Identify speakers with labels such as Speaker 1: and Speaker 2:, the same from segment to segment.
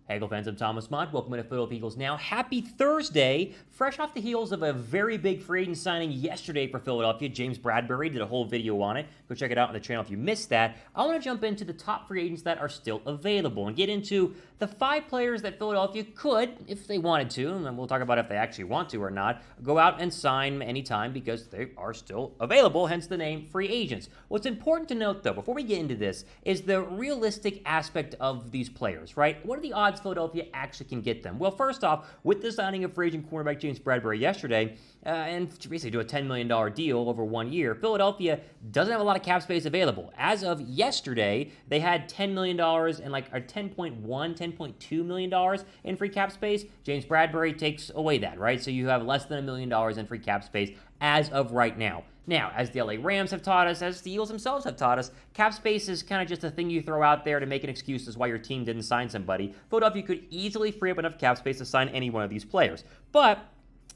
Speaker 1: Hey, Eagle fans, I'm Thomas Mott. Welcome to Philadelphia Eagles Now. Happy Thursday. Fresh off the heels of a very big free agent signing yesterday for Philadelphia. James Bradberry did a whole video on it. Go check it out on the channel if you missed that. I want to jump into the top free agents that are still available and get into the 5 players that Philadelphia could, if they wanted to, and then we'll talk about if they actually want to or not, go out and sign anytime because they are still available, hence the name free agents. What's important to note, though, before we get into this, is the realistic aspect of these players, right? What are the odds Philadelphia actually can get them? Well, first off, with the signing of free agent cornerback James Bradberry yesterday, and to basically do a $10 million deal over 1 year, Philadelphia doesn't have a lot of cap space available. As of yesterday, they had $10 million and like $10.2 million in free cap space. James Bradberry takes away that, right? So you have less than $1 million in free cap space as of right now. Now, as the LA Rams have taught us, as the Eagles themselves have taught us, cap space is kind of just a thing you throw out there to make an excuse as why your team didn't sign somebody. Philadelphia could easily free up enough cap space to sign any one of these players. But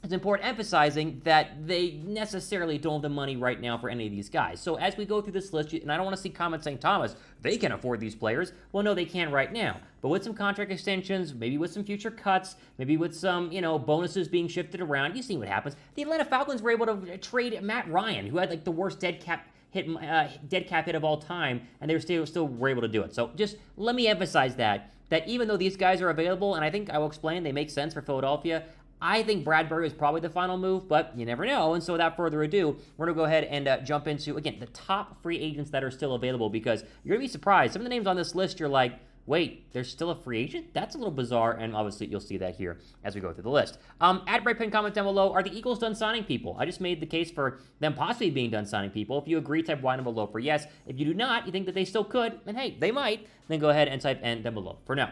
Speaker 1: it's important emphasizing that they necessarily don't have the money right now for any of these guys. So as we go through this list, and I don't want to see comments saying, Thomas, they can afford these players. Well, no, they can't right now. But with some contract extensions, maybe with some future cuts, maybe with some, bonuses being shifted around, you see what happens. The Atlanta Falcons were able to trade Matt Ryan, who had like the worst dead cap hit of all time, and they were still were able to do it. So just let me emphasize that even though these guys are available, and I think I will explain they make sense for Philadelphia, I think Bradberry is probably the final move, but you never know. And so without further ado, we're going to go ahead and jump into, again, the top free agents that are still available, because you're going to be surprised. Some of the names on this list, you're like, wait, there's still a free agent? That's a little bizarre, and obviously you'll see that here as we go through the list. Add bright pin comment down below. Are the Eagles done signing people? I just made the case for them possibly being done signing people. If you agree, type Y down below for yes. If you do not, you think that they still could, and hey, they might, then go ahead and type N down below for now.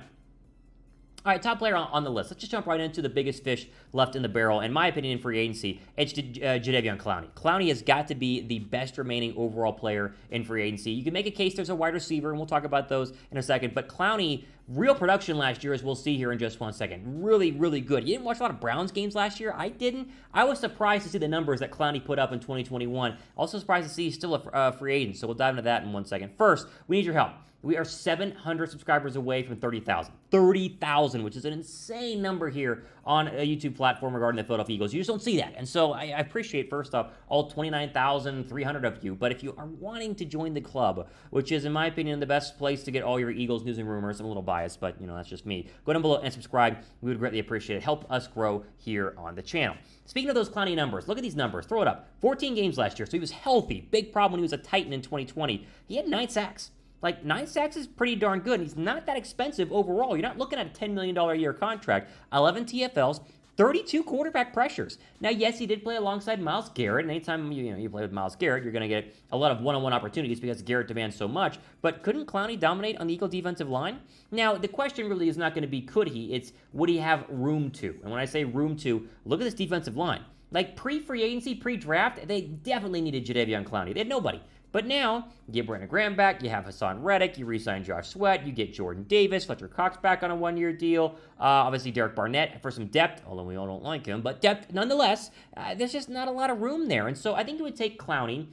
Speaker 1: All right, top player on the list. Let's just jump right into the biggest fish left in the barrel, in my opinion, in free agency. It's Jadeveon Clowney. Clowney has got to be the best remaining overall player in free agency. You can make a case there's a wide receiver, and we'll talk about those in a second. But Clowney, real production last year, as we'll see here in just 1 second. Really, really good. You didn't watch a lot of Browns games last year? I didn't. I was surprised to see the numbers that Clowney put up in 2021. Also surprised to see he's still a free agent, so we'll dive into that in 1 second. First, we need your help. We are 700 subscribers away from 30,000. 30,000, which is an insane number here on a YouTube platform regarding the Philadelphia Eagles. You just don't see that. And so I appreciate, first off, all 29,300 of you. But if you are wanting to join the club, which is, in my opinion, the best place to get all your Eagles news and rumors, I'm a little biased, but, that's just me. Go down below and subscribe. We would greatly appreciate it. Help us grow here on the channel. Speaking of those Clowney numbers, look at these numbers. Throw it up. 14 games last year, so he was healthy. Big problem when he was a Titan in 2020. He had 9 sacks. Like, 9 sacks is pretty darn good, and he's not that expensive overall. You're not looking at a $10 million a year contract. 11 TFLs, 32 quarterback pressures. Now, yes, he did play alongside Myles Garrett, and anytime you play with Myles Garrett, you're going to get a lot of one-on-one opportunities because Garrett demands so much. But couldn't Clowney dominate on the Eagle defensive line? Now, the question really is not going to be could he, it's would he have room to? And when I say room to, look at this defensive line. Like, pre-free agency, pre-draft, they definitely needed Jadeveon Clowney. They had nobody. But now, you get Brandon Graham back, you have Hassan Reddick, you re-sign Josh Sweat, you get Jordan Davis, Fletcher Cox back on a 1-year deal, obviously Derek Barnett for some depth, although we all don't like him, but depth nonetheless. There's just not a lot of room there, and so I think it would take Clowney,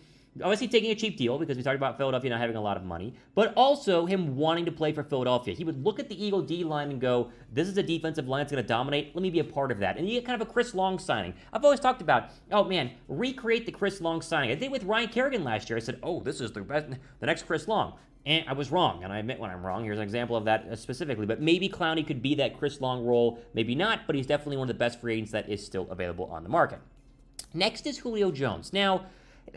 Speaker 1: obviously taking a cheap deal because we talked about Philadelphia not having a lot of money, but also him wanting to play for Philadelphia. He would look at the Eagle D-line and go, this is a defensive line that's going to dominate. Let me be a part of that. And you get kind of a Chris Long signing. I've always talked about, recreate the Chris Long signing. I did with Ryan Kerrigan last year. I said, this is the next Chris Long. And I was wrong, and I admit when I'm wrong. Here's an example of that specifically. But maybe Clowney could be that Chris Long role. Maybe not, but he's definitely one of the best free agents that is still available on the market. Next is Julio Jones. Now,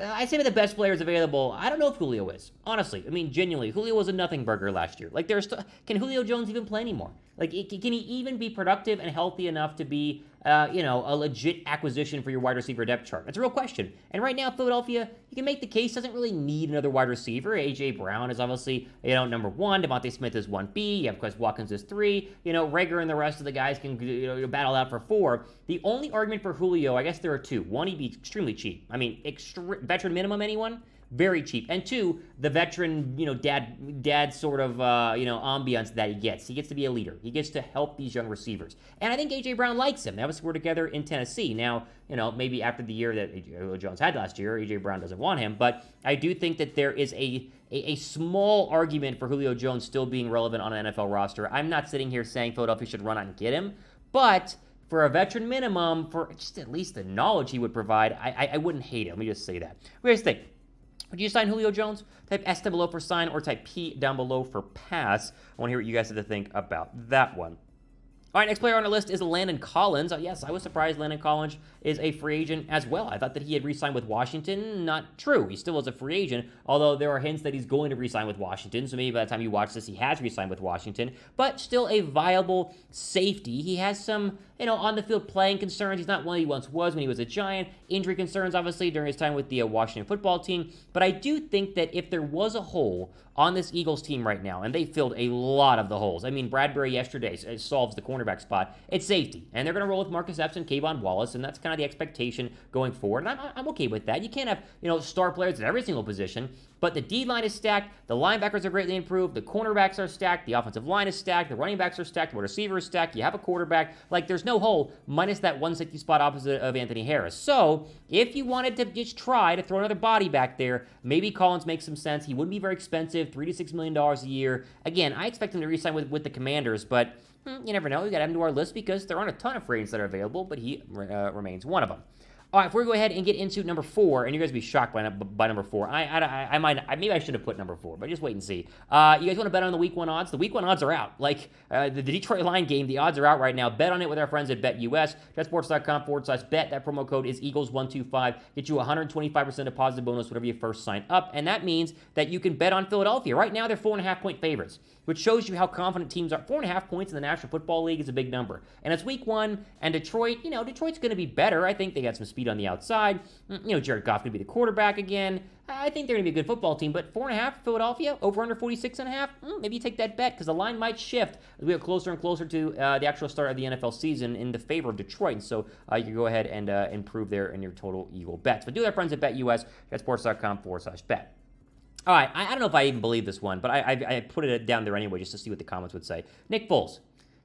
Speaker 1: I'd say the best players available. I don't know if Julio is. Honestly, genuinely, Julio was a nothing burger last year. Like, can Julio Jones even play anymore? Like, can he even be productive and healthy enough to be, a legit acquisition for your wide receiver depth chart? That's a real question. And right now, Philadelphia, you can make the case, doesn't really need another wide receiver. A.J. Brown is obviously, number 1. Devontae Smith is 1B. You have Quez Watkins is 3. Rager and the rest of the guys can, battle out for 4. The only argument for Julio, I guess there are 2. One, he'd be extremely cheap. Veteran minimum, anyone? Very cheap. And two, the veteran, dad sort of, ambiance that he gets. He gets to be a leader. He gets to help these young receivers. And I think A.J. Brown likes him. They obviously were together in Tennessee. Now, maybe after the year that Julio Jones had last year, A.J. Brown doesn't want him. But I do think that there is a small argument for Julio Jones still being relevant on an NFL roster. I'm not sitting here saying Philadelphia should run out and get him. But for a veteran minimum, for just at least the knowledge he would provide, I wouldn't hate it. Let me just say that. What do you guys think? Would you sign Julio Jones? Type S down below for sign or type P down below for pass. I want to hear what you guys have to think about that one. All right, next player on our list is Landon Collins. Yes, I was surprised Landon Collins is a free agent as well. I thought that he had re-signed with Washington. Not true. He still is a free agent, although there are hints that he's going to re-sign with Washington. So maybe by the time you watch this, he has re-signed with Washington. But still a viable safety. He has some, on-the-field playing concerns. He's not one he once was when he was a Giant. Injury concerns, obviously, during his time with the Washington football team. But I do think that if there was a hole on this Eagles team right now, and they filled a lot of the holes. I mean, Bradberry yesterday solves the cornerback spot. It's safety. And they're going to roll with Marcus Epps and Kayvon Wallace, and that's kind of the expectation going forward. And I'm okay with that. You can't have, star players at every single position. But the D-line is stacked. The linebackers are greatly improved. The cornerbacks are stacked. The offensive line is stacked. The running backs are stacked. The wide receiver is stacked. You have a quarterback. There's no hole minus that 160 spot opposite of Anthony Harris. So if you wanted to just try to throw another body back there, maybe Collins makes some sense. He wouldn't be very expensive, $3 to $6 million a year. Again, I expect him to re-sign with the Commanders, but you never know. We got to add him to our list because there aren't a ton of free agents that are available, but he remains one of them. All right, if we go ahead and get into number 4, and you guys will be shocked by number 4. Maybe I should have put number 4, but just wait and see. You guys want to bet on the Week 1 odds? The Week 1 odds are out. The Detroit Line game, the odds are out right now. Bet on it with our friends at BetUS. JetSports.com/bet. That promo code is Eagles125. Get you 125% deposit bonus whenever you first sign up, and that means that you can bet on Philadelphia. Right now, they're 4.5-point favorites, which shows you how confident teams are. 4.5 points in the National Football League is a big number. And it's Week 1, and Detroit, Detroit's going to be better. I think they got some speed on the outside. Jared Goff could be the quarterback again. I think they're going to be a good football team, but 4.5 for Philadelphia, over under 46.5, maybe you take that bet because the line might shift as we get closer and closer to the actual start of the NFL season in the favor of Detroit. And so you can go ahead and improve there in your total Eagle bets. But do that, friends, at BetUS, JetSports.com/bet. All right, I don't know if I even believe this one, but I put it down there anyway just to see what the comments would say. Nick Foles.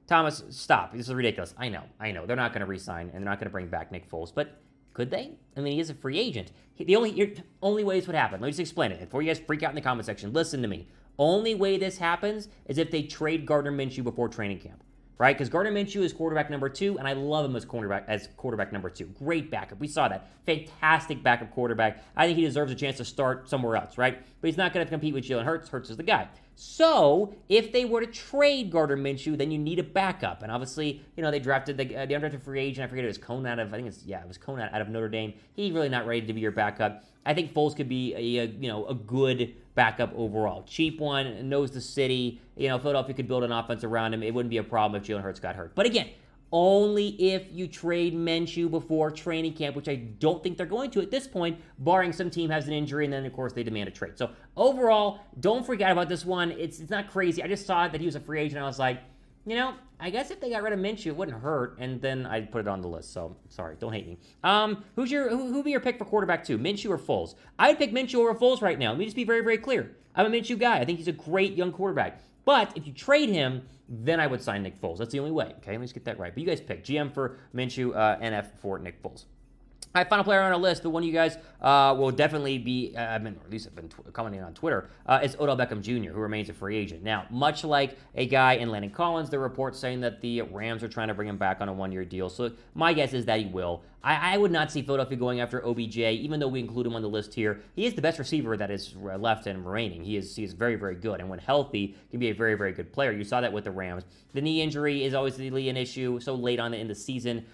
Speaker 1: Thomas, stop. This is ridiculous. I know. They're not going to re-sign, and they're not going to bring back Nick Foles, but could they? I mean, he is a free agent. The only way this would happen, let me just explain it. Before you guys freak out in the comment section, listen to me. Only way this happens is if they trade Gardner Minshew before training camp, right? Because Gardner Minshew is quarterback number 2, and I love him as quarterback number 2. Great backup. We saw that. Fantastic backup quarterback. I think he deserves a chance to start somewhere else, right? But he's not going to compete with Jalen Hurts. Hurts is the guy. So, if they were to trade Gardner Minshew, then you need a backup. And obviously, they drafted the undrafted free agent. I forget it was Cone out of, it was Cone out of Notre Dame. He's really not ready to be your backup. I think Foles could be a good backup overall. Cheap one, knows the city. Philadelphia could build an offense around him. It wouldn't be a problem if Jalen Hurts got hurt. But again, only if you trade Minshew before training camp, which I don't think they're going to at this point, barring some team has an injury, and then, of course, they demand a trade. So, overall, don't forget about this one. It's not crazy. I just saw that he was a free agent, and I was like, I guess if they got rid of Minshew, it wouldn't hurt, and then I put it on the list, so sorry, don't hate me. Who'd be your pick for quarterback 2, Minshew or Foles? I would pick Minshew over Foles right now. Let me just be very, very clear. I'm a Minshew guy. I think he's a great young quarterback. But if you trade him, then I would sign Nick Foles. That's the only way. Okay, let me just get that right. But you guys pick GM for Minshew, NF for Nick Foles. All right, final player on our list, the one you guys will definitely be, or at least I've been commenting on Twitter, is Odell Beckham Jr., who remains a free agent. Now, much like a guy in Landon Collins, there are reports saying that the Rams are trying to bring him back on a one-year deal. So my guess is that he will. I would not see Philadelphia going after OBJ, even though we include him on the list here. He is the best receiver that is left and remaining. He is very, very good. And when healthy, can be a very, very good player. You saw that with the Rams. The knee injury is always an issue so late on in the season.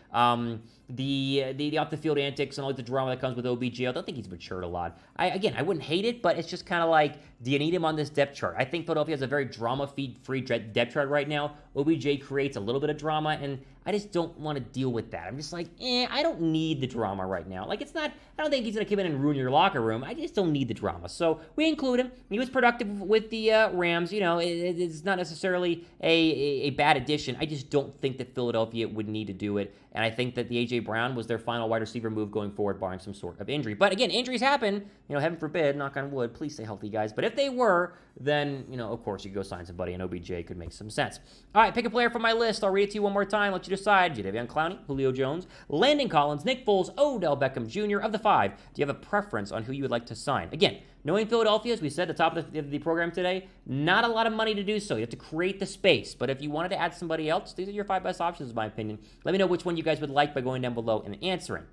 Speaker 1: The off-the-field antics and all the drama that comes with OBJ, I don't think he's matured a lot. I wouldn't hate it, but it's just kind of like, do you need him on this depth chart? I think Philadelphia has a very drama-free depth chart right now. OBJ creates a little bit of drama, and I just don't want to deal with that. I'm just like, I don't need the drama right now. Like, it's not, I don't think he's going to come in and ruin your locker room. I just don't need the drama. So we include him. He was productive with the Rams. You know, it's not necessarily a bad addition. I just don't think that Philadelphia would need to do it. And I think that the A.J. Brown was their final wide receiver move going forward, barring some sort of injury. But again, injuries happen. You know, heaven forbid, knock on wood, please stay healthy, guys. But if they were, then, you know, of course, you could go sign somebody, and OBJ could make some sense. All right, pick a player from my list. I'll read it to you one more time. Let you decide. Jadeveon Clowney, Julio Jones, Landon Collins, Nick Foles, Odell Beckham Jr. Of the 5, do you have a preference on who you would like to sign? Again, knowing Philadelphia, as we said at the top of the program today, not a lot of money to do so. You have to create the space. But if you wanted to add somebody else, these are your 5 best options, in my opinion. Let me know which one you guys would like by going down below and answering.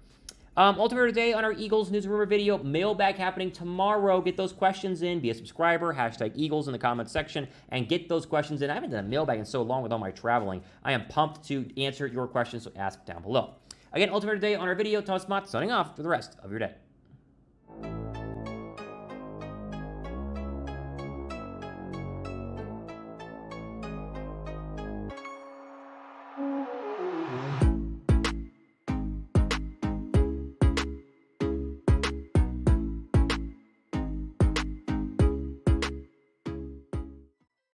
Speaker 1: Ultimately today on our Eagles News Rumor video, mailbag happening tomorrow. Get those questions in, be a subscriber, hashtag Eagles in the comments section, and get those questions in. I haven't done a mailbag in so long with all my traveling. I am pumped to answer your questions, so ask down below. Again, ultimately today on our video, Thomas Mott signing off for the rest of your day.